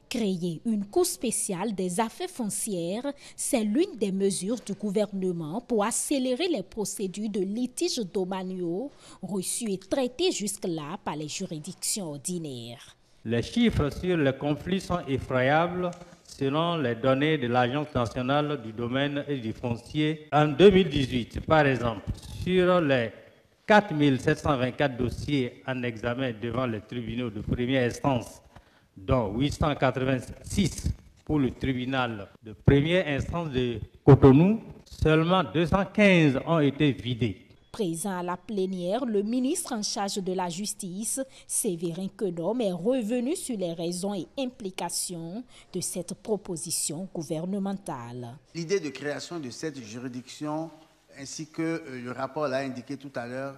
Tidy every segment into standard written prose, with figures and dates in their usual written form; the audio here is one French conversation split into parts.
Créer une cour spéciale des affaires foncières, c'est l'une des mesures du gouvernement pour accélérer les procédures de litiges domaniaux reçus et traités jusque-là par les juridictions ordinaires. Les chiffres sur les conflits sont effroyables selon les données de l'Agence nationale du domaine et du foncier. En 2018, par exemple, sur les 4 724 dossiers en examen devant les tribunaux de première instance, dont 886 pour le tribunal de première instance de Cotonou, seulement 215 ont été vidés. Présent à la plénière, le ministre en charge de la Justice, Séverin Quenom, est revenu sur les raisons et implications de cette proposition gouvernementale. L'idée de création de cette juridiction, ainsi que le rapport l'a indiqué tout à l'heure,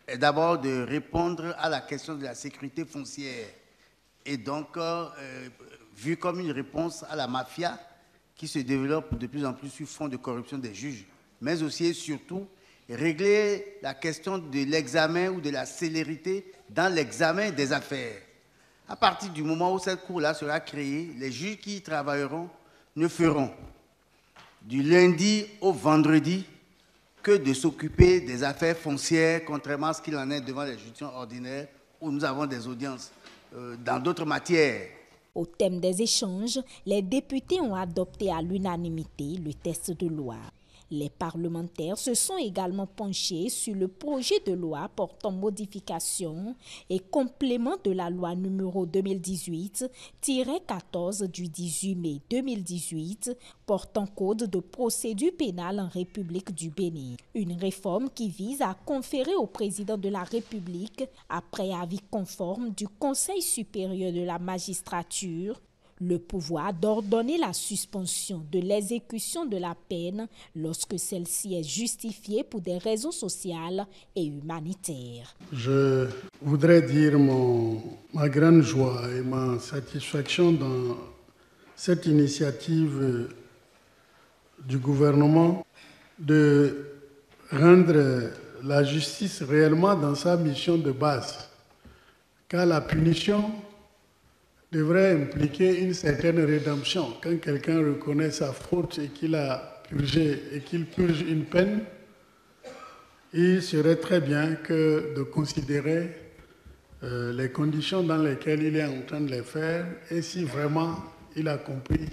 est d'abord de répondre à la question de la sécurité foncière et donc vu comme une réponse à la mafia qui se développe de plus en plus sur fond de corruption des juges, mais aussi et surtout régler la question de l'examen ou de la célérité dans l'examen des affaires. À partir du moment où cette cour-là sera créée, les juges qui y travailleront ne feront du lundi au vendredi que de s'occuper des affaires foncières, contrairement à ce qu'il en est devant les juridictions ordinaires où nous avons des audiences dans d'autres matières. Au thème des échanges, les députés ont adopté à l'unanimité le texte de loi. Les parlementaires se sont également penchés sur le projet de loi portant modification et complément de la loi numéro 2018-14 du 18 mai 2018 portant code de procédure pénale en République du Bénin. Une réforme qui vise à conférer au président de la République, après avis conforme du Conseil supérieur de la magistrature, le pouvoir d'ordonner la suspension de l'exécution de la peine lorsque celle-ci est justifiée pour des raisons sociales et humanitaires. Je voudrais dire ma grande joie et ma satisfaction dans cette initiative du gouvernement de rendre la justice réellement dans sa mission de base, car la punition devrait impliquer une certaine rédemption. Quand quelqu'un reconnaît sa faute et qu'il a purgé et qu'il purge une peine, il serait très bien que de considérer les conditions dans lesquelles il est en train de les faire et si vraiment il a compris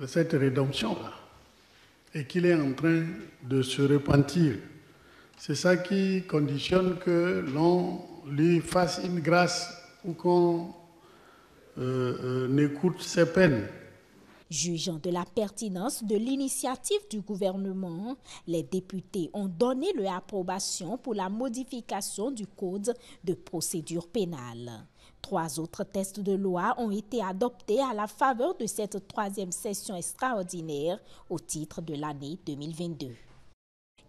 cette rédemption-là et qu'il est en train de se repentir. C'est ça qui conditionne que l'on lui fasse une grâce ou qu'on n'écoute ses peines. Jugeant de la pertinence de l'initiative du gouvernement, les députés ont donné leur approbation pour la modification du code de procédure pénale. 3 autres textes de loi ont été adoptés à la faveur de cette 3e session extraordinaire au titre de l'année 2022.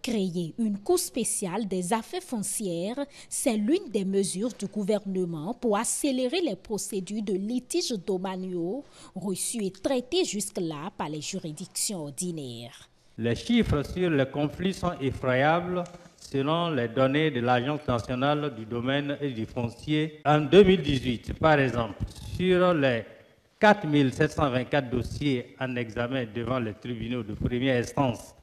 Créer une cour spéciale des affaires foncières, c'est l'une des mesures du gouvernement pour accélérer les procédures de litiges domaniaux reçus et traités jusque-là par les juridictions ordinaires. Les chiffres sur les conflits sont effroyables selon les données de l'Agence nationale du domaine et du foncier. En 2018, par exemple, sur les 4 724 dossiers en examen devant les tribunaux de première instance,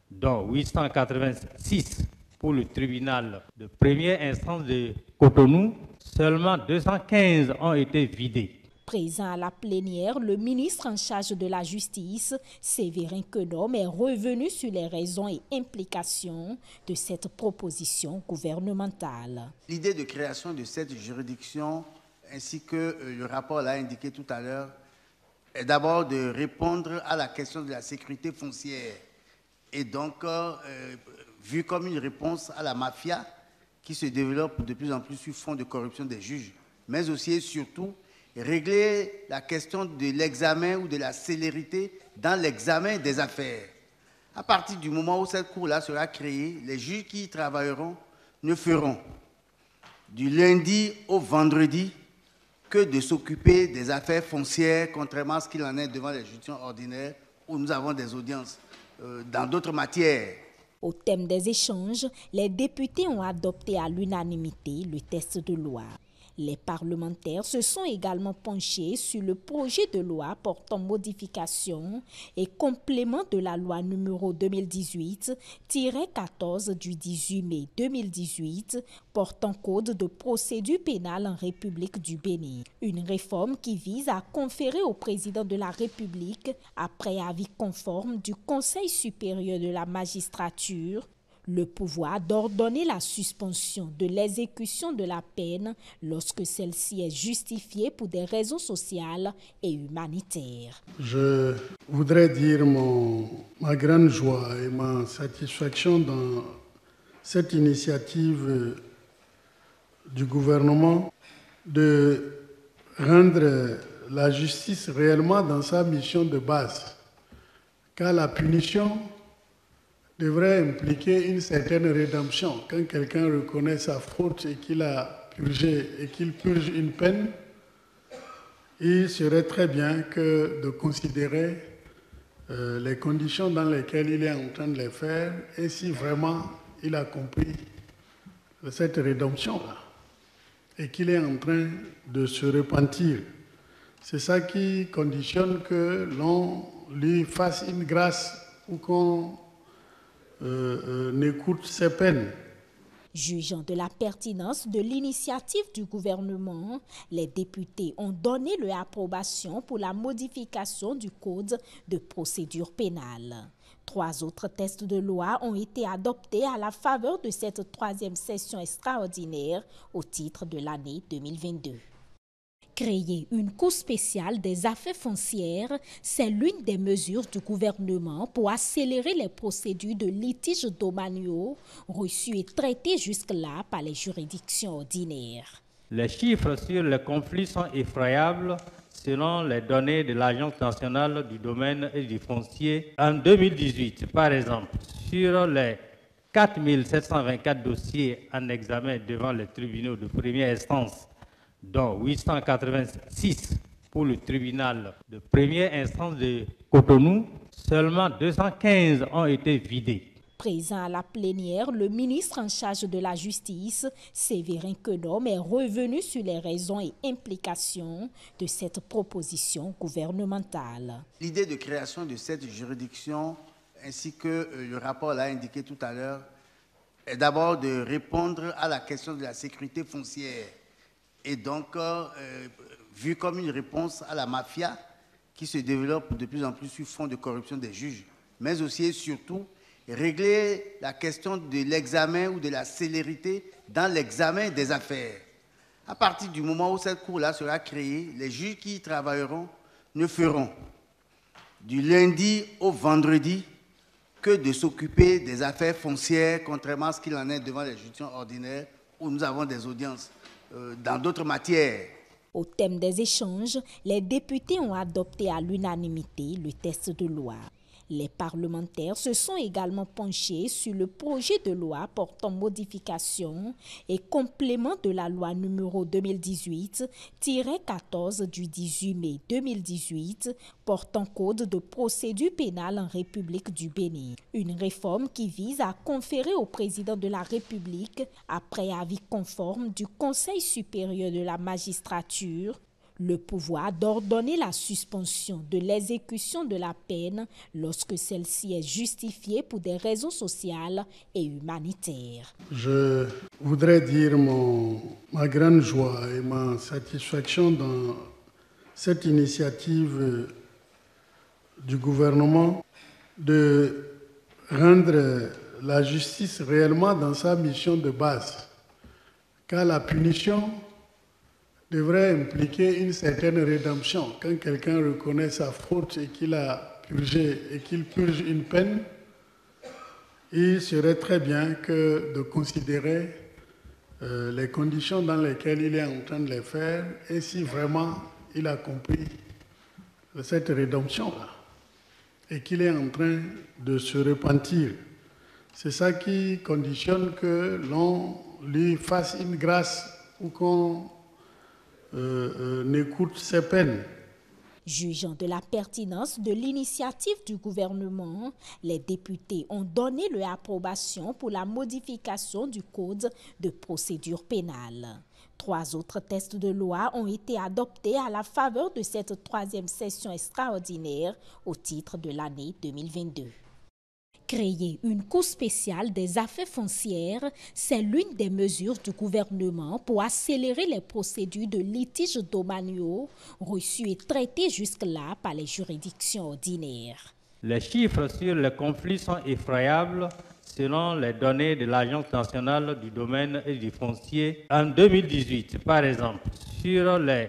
dont 886 pour le tribunal de première instance de Cotonou, seulement 215 ont été vidés. Présent à la plénière, le ministre en charge de la Justice, Séverin Quenom, est revenu sur les raisons et implications de cette proposition gouvernementale. L'idée de création de cette juridiction, ainsi que le rapport l'a indiqué tout à l'heure, est d'abord de répondre à la question de la sécurité foncière et donc vu comme une réponse à la mafia qui se développe de plus en plus sur fond de corruption des juges, mais aussi et surtout régler la question de l'examen ou de la célérité dans l'examen des affaires. À partir du moment où cette cour-là sera créée, les juges qui y travailleront ne feront du lundi au vendredi que de s'occuper des affaires foncières, contrairement à ce qu'il en est devant les juridictions ordinaires où nous avons des audiences dans d'autres matières. Au thème des échanges, les députés ont adopté à l'unanimité le texte de loi. Les parlementaires se sont également penchés sur le projet de loi portant modification et complément de la loi numéro 2018-14 du 18 mai 2018 portant code de procédure pénale en République du Bénin. Une réforme qui vise à conférer au président de la République, après avis conforme du Conseil supérieur de la magistrature, le pouvoir d'ordonner la suspension de l'exécution de la peine lorsque celle-ci est justifiée pour des raisons sociales et humanitaires. Je voudrais dire ma grande joie et ma satisfaction dans cette initiative du gouvernement de rendre la justice réellement dans sa mission de base, car la punition devrait impliquer une certaine rédemption. Quand quelqu'un reconnaît sa faute et qu'il a purgé et qu'il purge une peine, il serait très bien que de considérer les conditions dans lesquelles il est en train de les faire et si vraiment il a compris cette rédemption-là et qu'il est en train de se repentir. C'est ça qui conditionne que l'on lui fasse une grâce ou qu'on n'écoute ses peines. Jugeant de la pertinence de l'initiative du gouvernement, les députés ont donné leur approbation pour la modification du code de procédure pénale. 3 autres textes de loi ont été adoptés à la faveur de cette 3e session extraordinaire au titre de l'année 2022. Créer une cour spéciale des affaires foncières, c'est l'une des mesures du gouvernement pour accélérer les procédures de litiges domaniaux reçus et traités jusque-là par les juridictions ordinaires. Les chiffres sur les conflits sont effroyables selon les données de l'Agence nationale du domaine et du foncier. En 2018, par exemple, sur les 4 724 dossiers en examen devant les tribunaux de première instance, dont 886 pour le tribunal de première instance de Cotonou, seulement 215 ont été vidés. Présent à la plénière, le ministre en charge de la Justice, Séverin Quenom, est revenu sur les raisons et implications de cette proposition gouvernementale. L'idée de création de cette juridiction, ainsi que le rapport l'a indiqué tout à l'heure, est d'abord de répondre à la question de la sécurité foncière. Et donc, vu comme une réponse à la mafia qui se développe de plus en plus sur fond de corruption des juges, mais aussi et surtout régler la question de l'examen ou de la célérité dans l'examen des affaires. À partir du moment où cette cour-là sera créée, les juges qui y travailleront ne feront du lundi au vendredi que de s'occuper des affaires foncières, contrairement à ce qu'il en est devant les juridictions ordinaires où nous avons des audiences dans d'autres matières. Au thème des échanges, les députés ont adopté à l'unanimité le texte de loi. Les parlementaires se sont également penchés sur le projet de loi portant modification et complément de la loi numéro 2018-14 du 18 mai 2018 portant code de procédure pénale en République du Bénin. Une réforme qui vise à conférer au président de la République, après avis conforme du Conseil supérieur de la magistrature, le pouvoir d'ordonner la suspension de l'exécution de la peine lorsque celle-ci est justifiée pour des raisons sociales et humanitaires. Je voudrais dire ma grande joie et ma satisfaction dans cette initiative du gouvernement de rendre la justice réellement dans sa mission de base, car la punition devrait impliquer une certaine rédemption. Quand quelqu'un reconnaît sa faute et qu'il a purgé et qu'il purge une peine, il serait très bien que de considérer les conditions dans lesquelles il est en train de les faire et si vraiment il a compris cette rédemption-là et qu'il est en train de se repentir. C'est ça qui conditionne que l'on lui fasse une grâce ou qu'on n'écoute ses peines. Jugeant de la pertinence de l'initiative du gouvernement, les députés ont donné leur approbation pour la modification du Code de procédure pénale. 3 autres textes de loi ont été adoptés à la faveur de cette 3e session extraordinaire au titre de l'année 2022. Créer une cour spéciale des affaires foncières, c'est l'une des mesures du gouvernement pour accélérer les procédures de litiges domaniaux reçus et traités jusque-là par les juridictions ordinaires. Les chiffres sur les conflits sont effroyables selon les données de l'Agence nationale du domaine et du foncier. En 2018, par exemple, sur les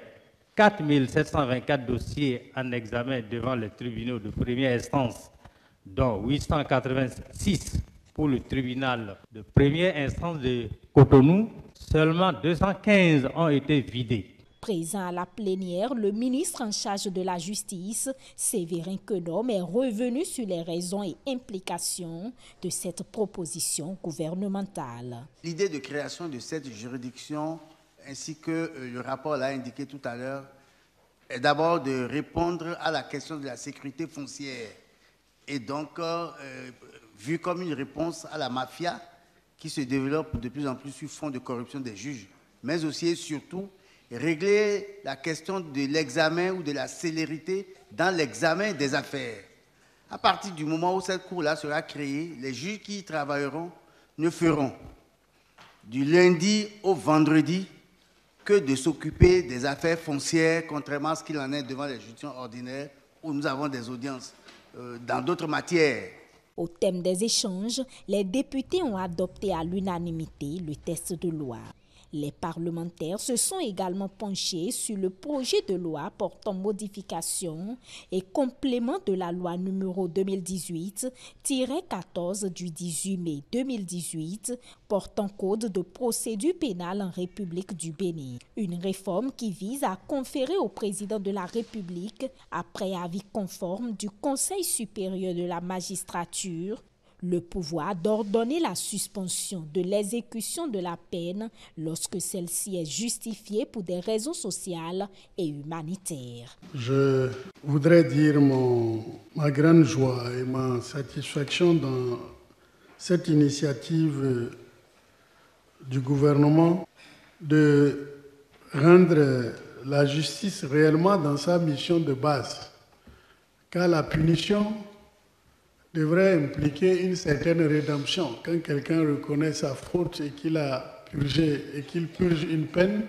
4 724 dossiers en examen devant les tribunaux de première instance, dont 886 pour le tribunal de première instance de Cotonou, seulement 215 ont été vidés. Présent à la plénière, le ministre en charge de la Justice, Séverin Quenom, est revenu sur les raisons et implications de cette proposition gouvernementale. L'idée de création de cette juridiction, ainsi que le rapport l'a indiqué tout à l'heure, est d'abord de répondre à la question de la sécurité foncière. Et donc, vu comme une réponse à la mafia qui se développe de plus en plus sur fond de corruption des juges, mais aussi et surtout régler la question de l'examen ou de la célérité dans l'examen des affaires. À partir du moment où cette cour-là sera créée, les juges qui y travailleront ne feront du lundi au vendredi que de s'occuper des affaires foncières, contrairement à ce qu'il en est devant les juridictions ordinaires où nous avons des audiences dans d'autres matières. Au thème des échanges, les députés ont adopté à l'unanimité le texte de loi. Les parlementaires se sont également penchés sur le projet de loi portant modification et complément de la loi numéro 2018-14 du 18 mai 2018 portant code de procédure pénale en République du Bénin. Une réforme qui vise à conférer au président de la République, après avis conforme du Conseil supérieur de la magistrature, le pouvoir d'ordonner la suspension de l'exécution de la peine lorsque celle-ci est justifiée pour des raisons sociales et humanitaires. Je voudrais dire ma grande joie et ma satisfaction dans cette initiative du gouvernement de rendre la justice réellement dans sa mission de base, car la punition devrait impliquer une certaine rédemption. Quand quelqu'un reconnaît sa faute et qu'il a purgé et qu'il purge une peine,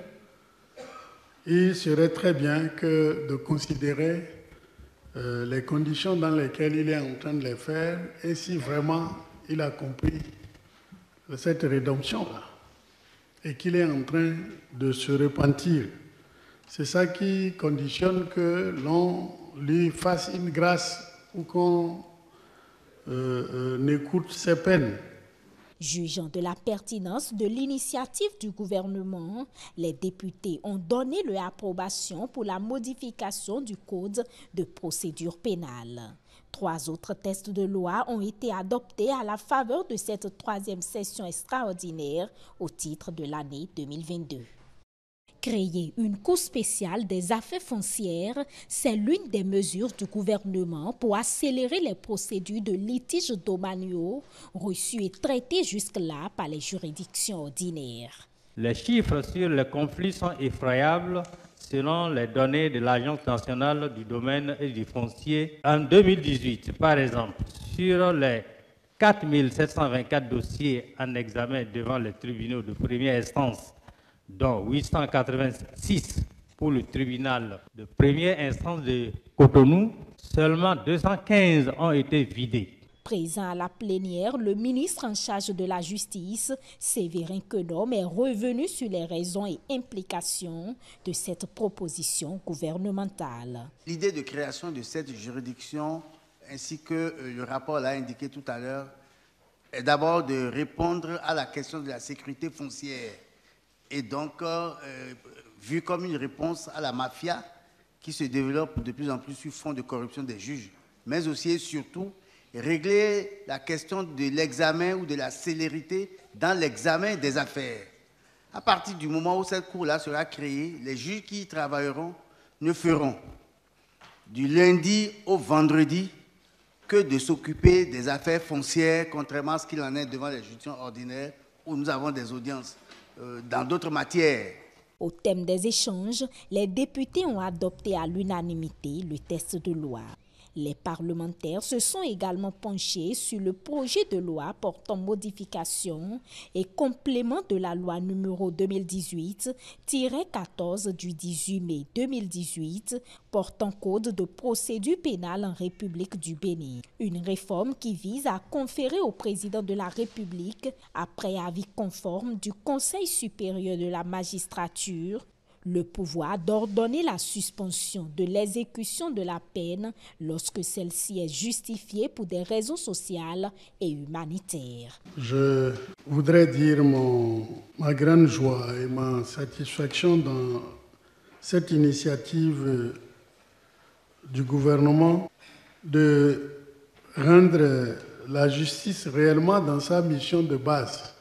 il serait très bien que de considérer les conditions dans lesquelles il est en train de les faire et si vraiment il a compris cette rédemption-là et qu'il est en train de se repentir. C'est ça qui conditionne que l'on lui fasse une grâce ou qu'on n'écoute ses peines. Jugeant de la pertinence de l'initiative du gouvernement, les députés ont donné leur approbation pour la modification du Code de procédure pénale. 3 autres textes de loi ont été adoptés à la faveur de cette 3e session extraordinaire au titre de l'année 2022. Créer une cour spéciale des affaires foncières, c'est l'une des mesures du gouvernement pour accélérer les procédures de litiges domaniaux reçus et traités jusque-là par les juridictions ordinaires. Les chiffres sur les conflits sont effroyables selon les données de l'Agence nationale du domaine et du foncier. En 2018, par exemple, sur les 4 724 dossiers en examen devant les tribunaux de première instance, dont 886 pour le tribunal de première instance de Cotonou, seulement 215 ont été vidés. Présent à la plénière, le ministre en charge de la Justice, Séverin Quenom, est revenu sur les raisons et implications de cette proposition gouvernementale. L'idée de création de cette juridiction, ainsi que le rapport l'a indiqué tout à l'heure, est d'abord de répondre à la question de la sécurité foncière. Et donc, vu comme une réponse à la mafia qui se développe de plus en plus sur fond de corruption des juges, mais aussi et surtout régler la question de l'examen ou de la célérité dans l'examen des affaires. À partir du moment où cette cour-là sera créée, les juges qui y travailleront ne feront du lundi au vendredi que de s'occuper des affaires foncières, contrairement à ce qu'il en est devant les juridictions ordinaires où nous avons des audiences dans d'autres matières. Au thème des échanges, les députés ont adopté à l'unanimité le texte de loi. Les parlementaires se sont également penchés sur le projet de loi portant modification et complément de la loi numéro 2018-14 du 18 mai 2018 portant code de procédure pénale en République du Bénin. Une réforme qui vise à conférer au président de la République, après avis conforme du Conseil supérieur de la magistrature, le pouvoir d'ordonner la suspension de l'exécution de la peine lorsque celle-ci est justifiée pour des raisons sociales et humanitaires. Je voudrais dire ma grande joie et ma satisfaction dans cette initiative du gouvernement de rendre la justice réellement dans sa mission de base,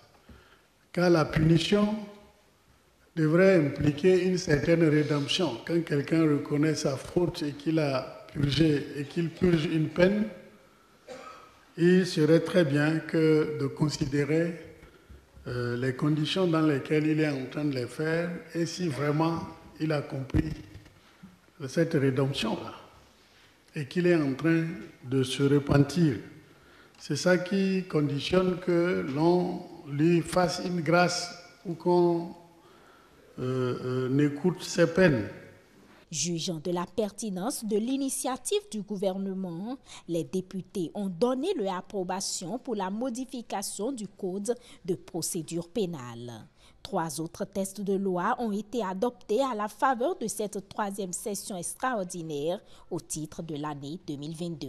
car la punition devrait impliquer une certaine rédemption. Quand quelqu'un reconnaît sa faute et qu'il a purgé et qu'il purge une peine, il serait très bien que de considérer les conditions dans lesquelles il est en train de les faire et si vraiment il a compris cette rédemption-là et qu'il est en train de se repentir. C'est ça qui conditionne que l'on lui fasse une grâce ou qu'on n'écoute ses peines. Jugeant de la pertinence de l'initiative du gouvernement, les députés ont donné leur approbation pour la modification du code de procédure pénale. 3 autres textes de loi ont été adoptés à la faveur de cette 3e session extraordinaire au titre de l'année 2022.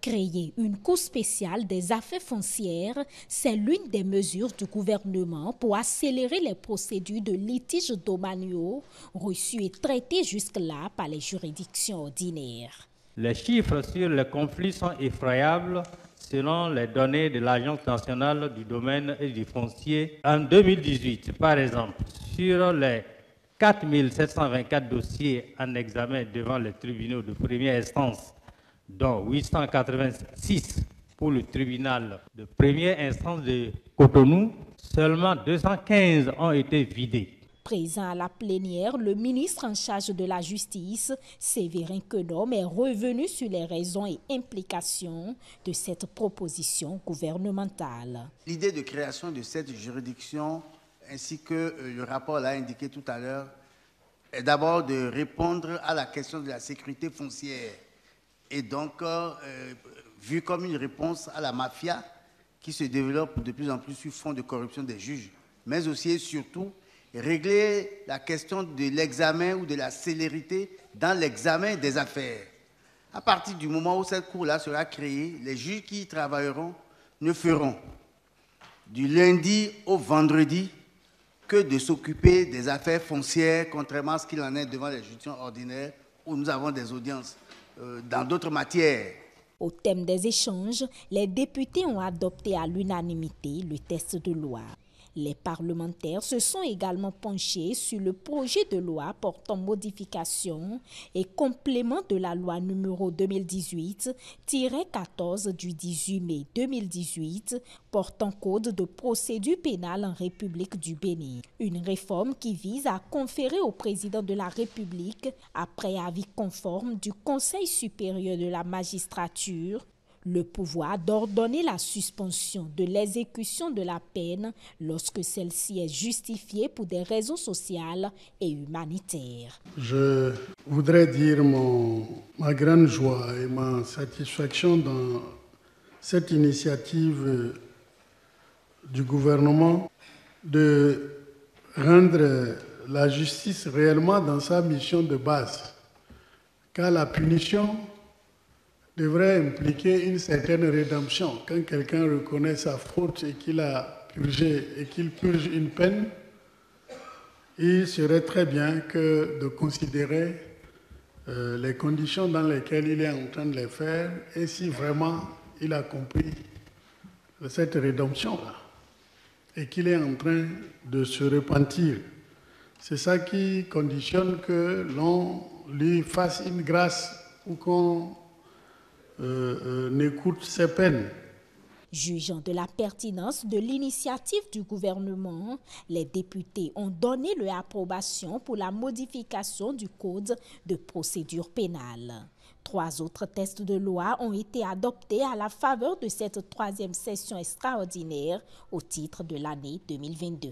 Créer une cour spéciale des affaires foncières, c'est l'une des mesures du gouvernement pour accélérer les procédures de litiges domaniaux reçus et traités jusque-là par les juridictions ordinaires. Les chiffres sur les conflits sont effroyables selon les données de l'Agence nationale du domaine et du foncier. En 2018, par exemple, sur les 4 724 dossiers en examen devant les tribunaux de première instance, dont 886 pour le tribunal de première instance de Cotonou, seulement 215 ont été vidés. Présent à la plénière, le ministre en charge de la Justice, Séverin Quenom, est revenu sur les raisons et implications de cette proposition gouvernementale. L'idée de création de cette juridiction, ainsi que le rapport l'a indiqué tout à l'heure, est d'abord de répondre à la question de la sécurité foncière. Et donc, vu comme une réponse à la mafia qui se développe de plus en plus sur fond de corruption des juges, mais aussi et surtout régler la question de l'examen ou de la célérité dans l'examen des affaires. À partir du moment où cette cour-là sera créée, les juges qui y travailleront ne feront du lundi au vendredi que de s'occuper des affaires foncières, contrairement à ce qu'il en est devant les juridictions ordinaires où nous avons des audiences dans d'autres matières. Au thème des échanges, les députés ont adopté à l'unanimité le texte de loi. Les parlementaires se sont également penchés sur le projet de loi portant modification et complément de la loi numéro 2018-14 du 18 mai 2018 portant code de procédure pénale en République du Bénin. Une réforme qui vise à conférer au président de la République, après avis conforme du Conseil supérieur de la magistrature, le pouvoir d'ordonner la suspension de l'exécution de la peine lorsque celle-ci est justifiée pour des raisons sociales et humanitaires. Je voudrais dire ma grande joie et ma satisfaction dans cette initiative du gouvernement de rendre la justice réellement dans sa mission de base, car la punition devrait impliquer une certaine rédemption. Quand quelqu'un reconnaît sa faute et qu'il a purgé et qu'il purge une peine, il serait très bien que de considérer les conditions dans lesquelles il est en train de les faire et si vraiment il a compris cette rédemption-là et qu'il est en train de se repentir. C'est ça qui conditionne que l'on lui fasse une grâce ou qu'on écoute ses peines. Jugeant de la pertinence de l'initiative du gouvernement, les députés ont donné leur approbation pour la modification du Code de procédure pénale. 3 autres textes de loi ont été adoptés à la faveur de cette 3e session extraordinaire au titre de l'année 2022.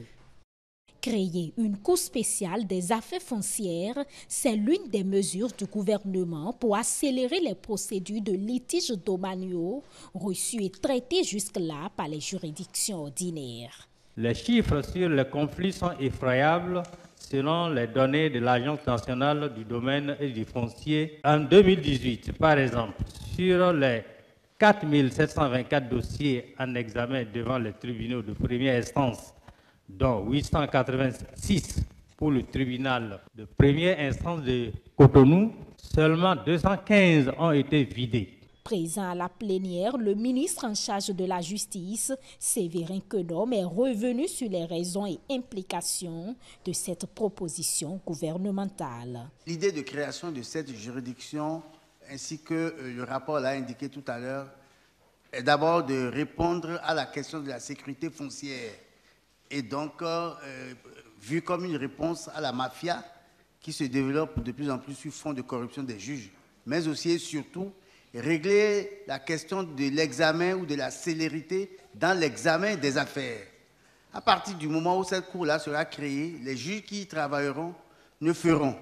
Créer une cour spéciale des affaires foncières, c'est l'une des mesures du gouvernement pour accélérer les procédures de litiges domaniaux reçus et traités jusque-là par les juridictions ordinaires. Les chiffres sur les conflits sont effroyables selon les données de l'Agence nationale du domaine et du foncier. En 2018, par exemple, sur les 4 724 dossiers en examen devant les tribunaux de première instance, dont 886 pour le tribunal de première instance de Cotonou, seulement 215 ont été vidés. Présent à la plénière, le ministre en charge de la Justice, Séverin Quenom, est revenu sur les raisons et implications de cette proposition gouvernementale. L'idée de création de cette juridiction, ainsi que le rapport l'a indiqué tout à l'heure, est d'abord de répondre à la question de la sécurité foncière. Et donc, vu comme une réponse à la mafia qui se développe de plus en plus sur fond de corruption des juges, mais aussi et surtout régler la question de l'examen ou de la célérité dans l'examen des affaires. À partir du moment où cette cour-là sera créée, les juges qui y travailleront ne feront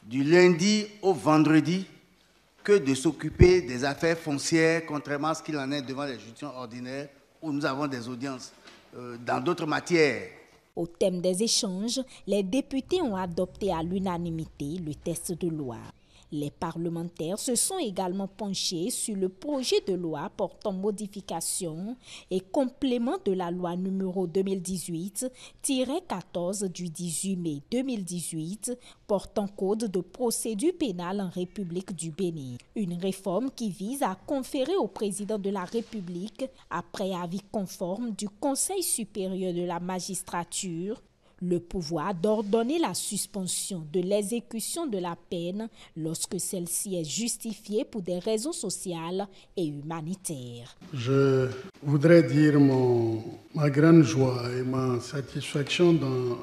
du lundi au vendredi que de s'occuper des affaires foncières, contrairement à ce qu'il en est devant les juridictions ordinaires où nous avons des audiences dans d'autres matières. Au thème des échanges, les députés ont adopté à l'unanimité le texte de loi. Les parlementaires se sont également penchés sur le projet de loi portant modification et complément de la loi numéro 2018-14 du 18 mai 2018 portant code de procédure pénale en République du Bénin. Une réforme qui vise à conférer au président de la République, après avis conforme du Conseil supérieur de la magistrature, le pouvoir d'ordonner la suspension de l'exécution de la peine lorsque celle-ci est justifiée pour des raisons sociales et humanitaires. Je voudrais dire ma grande joie et ma satisfaction dans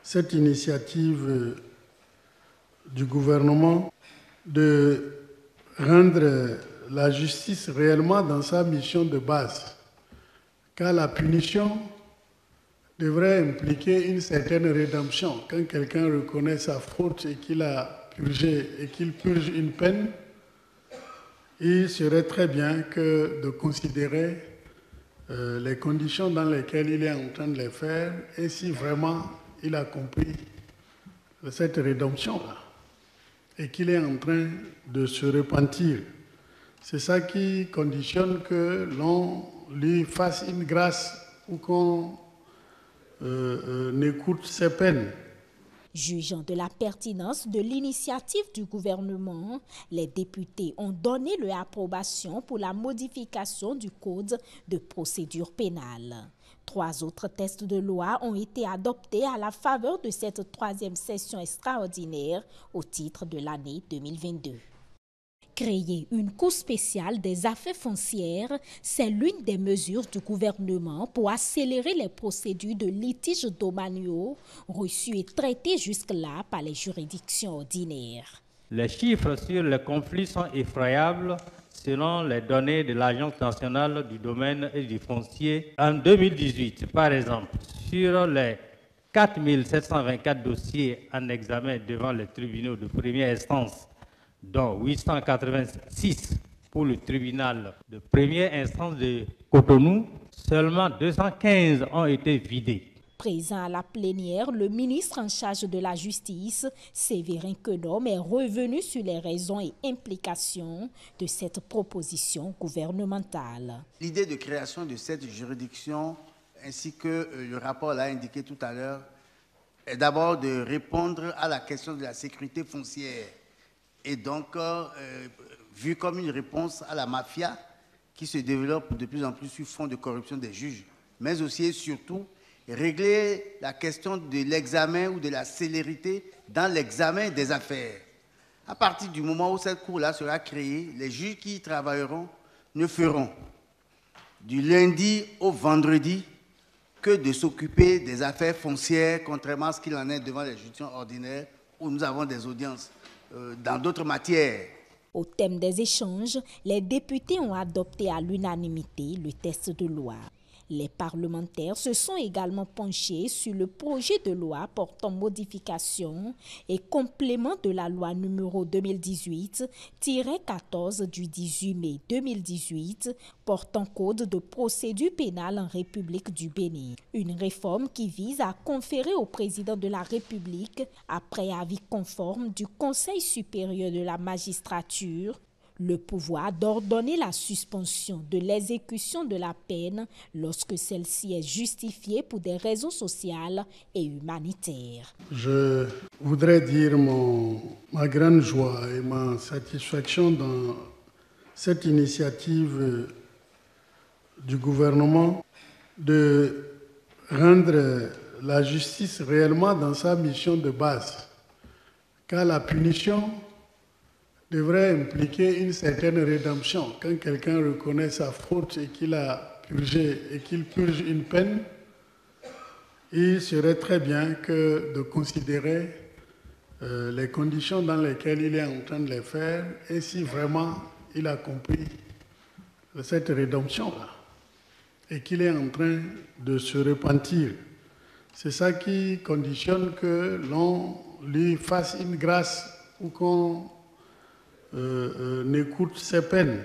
cette initiative du gouvernement de rendre la justice réellement dans sa mission de base, car la punition devrait impliquer une certaine rédemption. Quand quelqu'un reconnaît sa faute et qu'il a purgé et qu'il purge une peine, il serait très bien que de considérer les conditions dans lesquelles il est en train de les faire et si vraiment il a compris cette rédemption-là et qu'il est en train de se repentir. C'est ça qui conditionne que l'on lui fasse une grâce ou qu'on n'écoute ses peines. Jugeant de la pertinence de l'initiative du gouvernement, les députés ont donné leur approbation pour la modification du Code de procédure pénale. 3 autres textes de loi ont été adoptés à la faveur de cette 3e session extraordinaire au titre de l'année 2022. Créer une cour spéciale des affaires foncières, c'est l'une des mesures du gouvernement pour accélérer les procédures de litiges domaniaux reçus et traités jusque-là par les juridictions ordinaires. Les chiffres sur les conflits sont effroyables selon les données de l'Agence nationale du domaine et du foncier. En 2018, par exemple, sur les 4 724 dossiers en examen devant les tribunaux de première instance, dont 886 pour le tribunal de première instance de Cotonou, seulement 215 ont été vidés. Présent à la plénière, le ministre en charge de la Justice, Séverin Quenom, est revenu sur les raisons et implications de cette proposition gouvernementale. L'idée de création de cette juridiction, ainsi que le rapport l'a indiqué tout à l'heure, est d'abord de répondre à la question de la sécurité foncière. Et donc, vu comme une réponse à la mafia qui se développe de plus en plus sur fond de corruption des juges, mais aussi et surtout régler la question de l'examen ou de la célérité dans l'examen des affaires. à partir du moment où cette cour-là sera créée, les juges qui y travailleront ne feront du lundi au vendredi que de s'occuper des affaires foncières, contrairement à ce qu'il en est devant les juridictions ordinaires, où nous avons des audiences dans d'autres matières. Au thème des échanges, les députés ont adopté à l'unanimité le texte de loi. Les parlementaires se sont également penchés sur le projet de loi portant modification et complément de la loi numéro 2018-14 du 18 mai 2018 portant code de procédure pénale en République du Bénin. Une réforme qui vise à conférer au président de la République, après avis conforme du Conseil supérieur de la magistrature, le pouvoir d'ordonner la suspension de l'exécution de la peine lorsque celle-ci est justifiée pour des raisons sociales et humanitaires. Je voudrais dire ma grande joie et ma satisfaction dans cette initiative du gouvernement de rendre la justice réellement dans sa mission de base, car la punition devrait impliquer une certaine rédemption. Quand quelqu'un reconnaît sa faute et qu'il a purgé et qu'il purge une peine, il serait très bien que de considérer les conditions dans lesquelles il est en train de les faire et si vraiment il a compris cette rédemption-là et qu'il est en train de se repentir. C'est ça qui conditionne que l'on lui fasse une grâce ou qu'on n'écoute ses peines.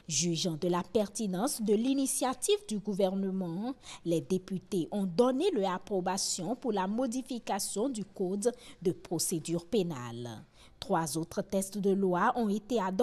Jugeant de la pertinence de l'initiative du gouvernement, les députés ont donné leur approbation pour la modification du code de procédure pénale. 3 autres textes de loi ont été adoptés